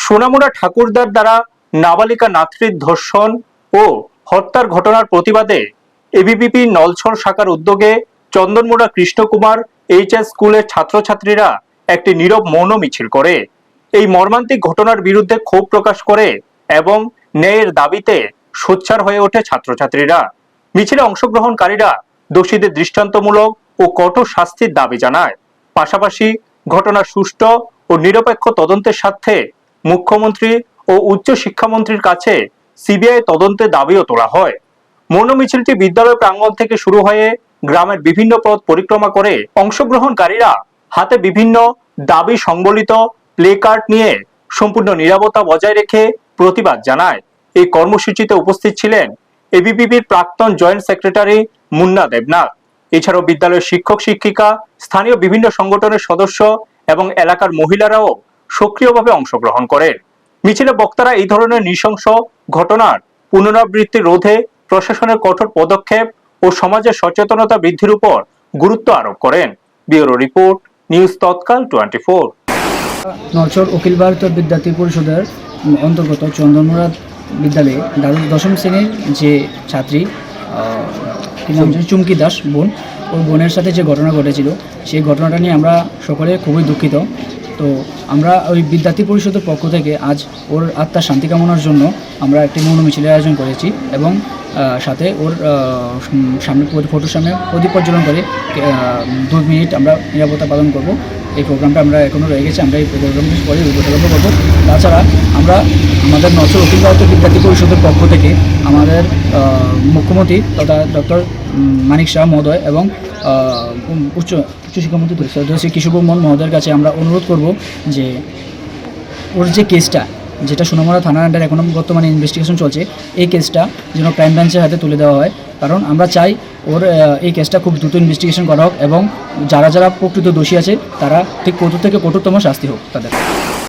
সোনামুড়া ঠাকুরদার দ্বারা নাবালিকা নাতৃর ধর্ষণ ও হত্যার ঘটনার প্রতিবাদে এবিভিপি নলছড় শাখার উদ্যোগে চন্দনমুড়া কৃষ্ণকুমার এইচএস স্কুলের ছাত্রছাত্রীরা একটি নীরব মৌন মিছিল করে এই মর্মান্তিক ঘটনার বিরুদ্ধে ক্ষোভ প্রকাশ করে এবং ন্যায়ের দাবিতে সোচ্চার হয়ে ওঠে ছাত্রছাত্রীরা। মিছিলে অংশগ্রহণকারীরা দোষীদের দৃষ্টান্তমূলক ও কঠোর শাস্তির দাবি জানায়। পাশাপাশি ঘটনার সুষ্ঠু ও নিরপেক্ষ তদন্তের স্বার্থে মুখ্যমন্ত্রী ও উচ্চ শিক্ষামন্ত্রীর কাছে সিবিআই তদন্তের দাবিও তোলা হয়। মৌন মিছিলটি বিদ্যালয় প্রাঙ্গণ থেকে শুরু হয়ে গ্রামের বিভিন্ন পথ পরিক্রমা করে অংশগ্রহণকারীরা হাতে বিভিন্ন দাবি সংবলিত প্লে কার্ড নিয়ে সম্পূর্ণ নীরবতা বজায় রেখে প্রতিবাদ জানায়। এই কর্মসূচিতে উপস্থিত ছিলেন এবিভিপির প্রাক্তন জয়েন্ট সেক্রেটারি মুন্না দেবনাথ। এছাড়াও বিদ্যালয়ের শিক্ষক শিক্ষিকা, স্থানীয় বিভিন্ন সংগঠনের সদস্য এবং এলাকার মহিলারাও সক্রিয়ভাবে অংশগ্রহণ করেন। মিছিলে বক্তারা এই ধরনের নৃশংস ঘটনার পুনরাবৃত্তি রোধে প্রশাসনের কঠোর পদক্ষেপ ও সমাজের সচেতনতা বৃদ্ধির উপর গুরুত্ব আরোপ করেন। ব্যুরো রিপোর্ট, নিউজ তৎকাল 24। নলছড় অখিল ভারতীয় বিদ্যার্থী পরিষদের অন্তর্গত চন্দনমুড়া বিদ্যালয়ে দশম শ্রেণীর যে ছাত্রী কি নাম চুমকি দাস বোন, ওর বোনের সাথে যে ঘটনা ঘটেছিল সেই ঘটনাটা নিয়ে আমরা সকলে খুবই দুঃখিত। তো আমরা ওই বিদ্যার্থী পরিষদের পক্ষ থেকে আজ ওর আত্মার শান্তি কামনার জন্য আমরা একটি মৌন মিছিলের আয়োজন করেছি এবং সাথে ওর সামনে ফটোর সামনে প্রদীপ প্রজ্বলন করে 2 মিনিট আমরা নিরাপত্তা পালন করব। এই প্রোগ্রামটা আমরা এখনও রয়ে গেছে, আমরা এই প্রোগ্রামটি পরে উপস্থাপন করবো। তাছাড়া আমরা আমাদের নলছড় অখিল ভারতীয় বিদ্যার্থী পরিষদের পক্ষ থেকে আমাদের মুখ্যমন্ত্রী তথা ডক্টর মানিক শাহ মহোদয় এবং উচ্চশিক্ষামন্ত্রী শ্রী কিশোর বর্মন মহোদয়ের কাছে আমরা অনুরোধ করব যে ওর যে কেসটা, যেটা সোনামুড়া থানার আন্ডারে এখনও বর্তমানে ইনভেস্টিগেশন চলছে, এই কেসটা যেন ক্রাইম ব্রাঞ্চের হাতে তুলে দেওয়া হয়। কারণ আমরা চাই ওর এই কেসটা খুব দ্রুত ইনভেস্টিগেশন করা হোক এবং যারা যারা প্রকৃত দোষী আছে তারা ঠিক কঠোর থেকে কঠোরতম শাস্তি হোক তাদের।